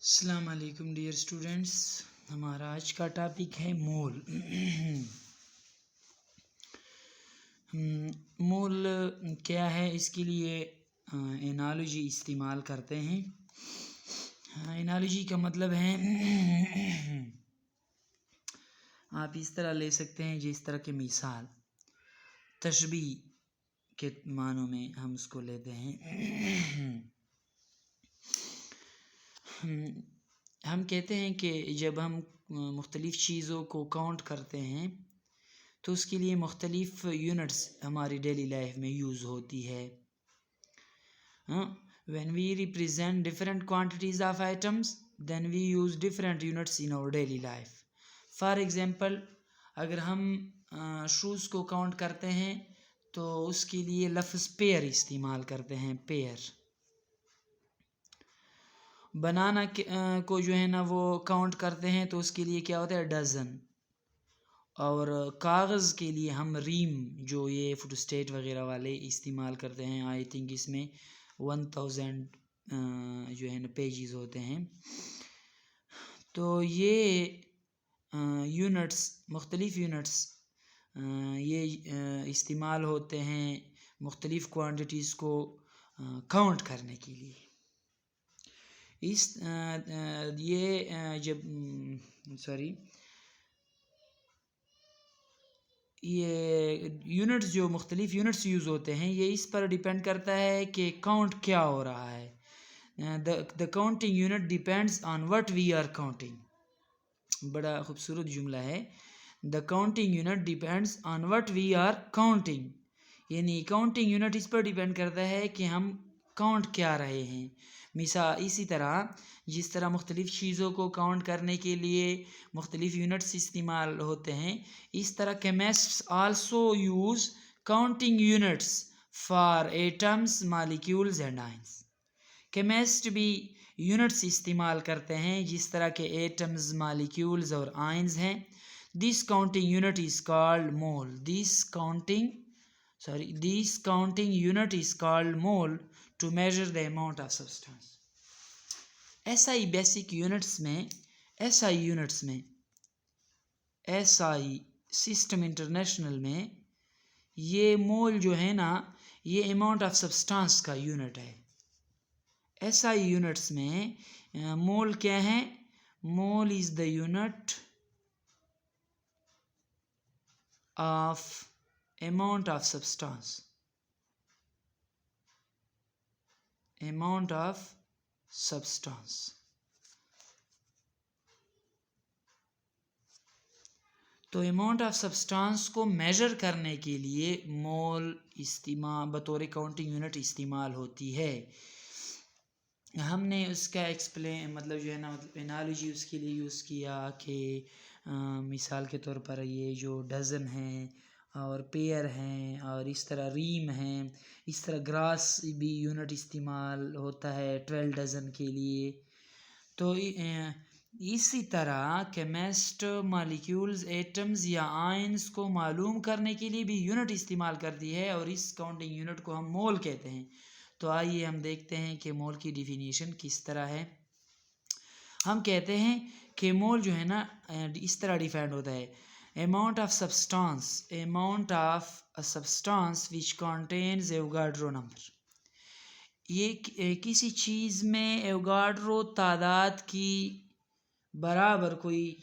السلام علیکم dear students, ہمارا آج کا ٹاپک ہے مول۔ مول کیا ہے، اس کے لیے انالوجی استعمال کرتے ہیں۔ انالوجی کا مطلب ہے آپ اس طرح لے سکتے ہیں جس طرح کی مثال، تشبیہ کے معنوں میں ہم اس کو لیتے ہیں۔ ہم کہتے ہیں کہ جب ہم مختلف چیزوں کو کاؤنٹ کرتے ہیں تو اس کے لیے مختلف یونٹس ہماری ڈیلی لائف میں یوز ہوتی ہے۔ When we represent different quantities of items, then we use different units in our daily life. For example, اگر ہم شوز کو کاؤنٹ کرتے ہیں تو اس کے لیے لفظ پیئر استعمال کرتے ہیں، پیئر۔ بنانا کو جو ہے نا وہ کاؤنٹ کرتے ہیں تو اس کے لیے کیا ہوتا ہے، ڈزن۔ اور کاغذ کے لیے ہم ریم، جو یہ فوٹو اسٹیٹ وغیرہ والے استعمال کرتے ہیں، آئی تھنک اس میں 1000 جو ہے نا پیجز ہوتے ہیں۔ تو یہ یونٹس، مختلف یونٹس یہ استعمال ہوتے ہیں مختلف کوانٹیٹیز کو کاؤنٹ کرنے کے لیے۔ یہ یونٹس، جو مختلف یونٹس یوز ہوتے ہیں، یہ اس پر ڈیپینڈ کرتا ہے کہ کاؤنٹ کیا ہو رہا ہے۔ The counting unit depends on what we are counting. بڑا خوبصورت جملہ ہے۔ The counting unit depends on what we are counting. یعنی کاؤنٹنگ یونٹ اس پر ڈیپینڈ کرتا ہے کہ ہم کاؤنٹ کیا رہے ہیں۔ مثال اسی طرح جس طرح مختلف چیزوں کو کاؤنٹ کرنے کے لیے مختلف یونٹس استعمال ہوتے ہیں، اس طرح chemists also use counting units for atoms, molecules and ions. chemist بھی یونٹس استعمال کرتے ہیں جس طرح کے ایٹمز، مالیکیولز اور آئنز ہیں۔ This counting unit is called mole. This counting unit is called mole to measure the amount of substance. SI basic units میں، SI یونٹس میں، SI سسٹم انٹرنیشنل میں یہ مول جو ہے نا، یہ اماؤنٹ آف سبسٹانس کا یونٹ ہے۔ SI یونٹس میں مول کیا ہے؟ Mole is the unit of amount of substance. Amount of substance. تو amount of substance کو میجر کرنے کے لیے مول بطور کاؤنٹنگ یونٹ استعمال ہوتی ہے۔ ہم نے اس کا مطلب جو ہے نا انالوجی اس کے لیے یوز کیا کہ مثال کے طور پر یہ جو ڈزن ہیں اور پیئر ہیں اور اس طرح ریم ہیں، اس طرح گراس بھی یونٹ استعمال ہوتا ہے 12 ڈزن کے لیے۔ تو اسی طرح کیمسٹ مالیکیولز، ایٹمز یا آئنز کو معلوم کرنے کے لیے بھی یونٹ استعمال کرتی ہے، اور اس کاؤنٹنگ یونٹ کو ہم مول کہتے ہیں۔ تو آئیے ہم دیکھتے ہیں کہ مول کی ڈیفینیشن کس طرح ہے۔ ہم کہتے ہیں کہ مول جو ہے نا اس طرح ڈیفائنڈ ہوتا ہے: amount of a substance which contains Avogadro number. یہ کسی چیز میں ایوگاڈرو تعداد کی برابر کوئی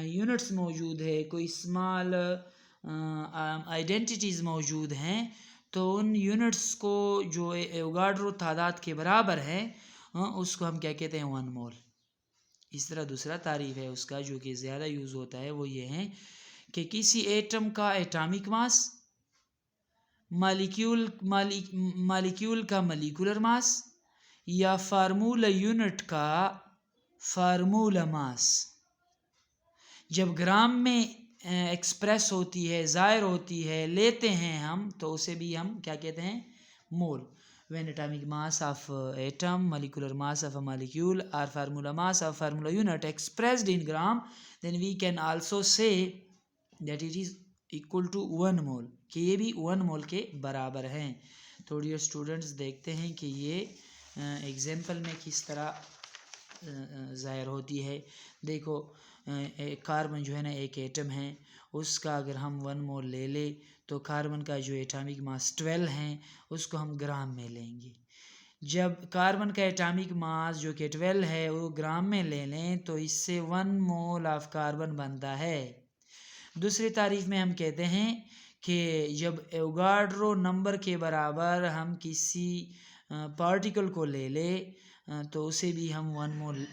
یونٹس موجود ہے، کوئی اسمال آئیڈینٹیٹیز موجود ہیں، تو ان یونٹس کو جو ایوگاڈرو تعداد کے برابر ہے اس کو ہم کیا کہتے ہیں؟ 1 مول۔ اس طرح دوسرا تعریف ہے اس کا جو کہ زیادہ یوز ہوتا ہے، وہ یہ ہے کہ کسی ایٹم کا ایٹامک ماس، مالیکیول کا مالیکولر ماس یا فارمولا یونٹ کا فارمولا ماس جب گرام میں ایکسپریس ہوتی ہے، ظاہر ہوتی ہے، لیتے ہیں ہم، تو اسے بھی ہم کیا کہتے ہیں؟ مول۔ When atomic mass of atom, molecular mass of a molecule or formula mass of formula unit expressed in gram, then we can also say that it is equal to 1 mole، کہ یہ بھی 1 مول کے برابر ہیں۔ تو ڈیئر اسٹوڈنٹس دیکھتے ہیں کہ یہ ایگزامپل میں کس طرح ظاہر ہوتی ہے. دیکھو کاربن جو ہے نا ایک ایٹم ہے، اس کا اگر ہم 1 مول لے لیں تو کاربن کا جو ایٹامک ماس 12 ہیں اس کو ہم گرام میں لیں گے. جب کاربن کا ایٹامک ماس جو کہ 12 ہے وہ گرام میں لے لیں تو اس سے 1 مول آف کاربن بنتا ہے. دوسری تعریف میں ہم کہتے ہیں کہ جب ایوگاڈرو نمبر کے برابر ہم کسی پارٹیکل کو لے لیں تو اسے بھی ہم 1 مول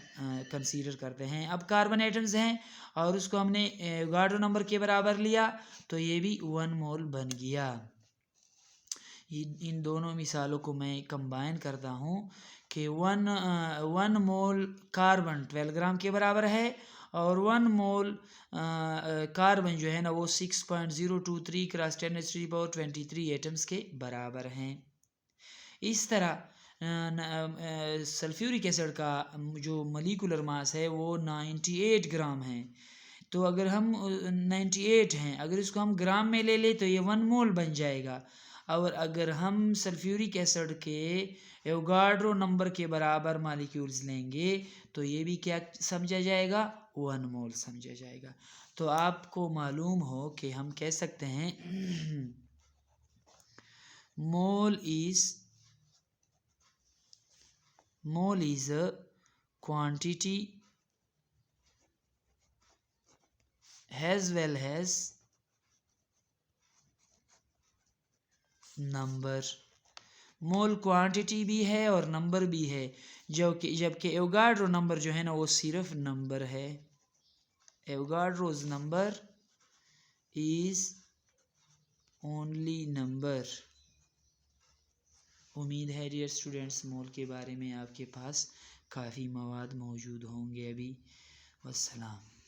کنسیڈر کرتے ہیں. اب کاربن ایٹمز ہیں اور اس کو ہم نے ایوگاڈرو نمبر کے برابر لیا تو یہ بھی 1 مول بن گیا. ان دونوں مثالوں کو میں کمبائن کرتا ہوں کہ 1 مول کاربن 12 گرام کے برابر ہے اور 1 مول کاربن جو ہے نا وہ 6.023 × 10⁻23 ایٹمز کے برابر ہیں. اس طرح سلفیورک ایسڈ کا جو ملیکولر ماس ہے وہ 98 گرام ہے. تو اگر ہم 98 ہیں اگر اس کو ہم گرام میں لے لیں تو یہ 1 مول بن جائے گا. اور اگر ہم سلفیورک ایسڈ کے ایوگاڈرو نمبر کے برابر مالیکیولز لیں گے تو یہ بھی کیا سمجھا جائے گا 1 مول سمجھا جائے گا. تو آپ کو معلوم ہو کہ ہم کہہ سکتے ہیں مول از a quantity as well as number. مول کوانٹیٹی بھی ہے اور نمبر بھی ہے، جبکہ ایوگاڈرو نمبر جو ہے نا وہ صرف نمبر ہے. ایوگاڈروز نمبر از اونلی نمبر. امید ہے ڈیئر اسٹوڈینٹس مول کے بارے میں آپ کے پاس کافی مواد موجود ہوں گے ابھی. والسلام.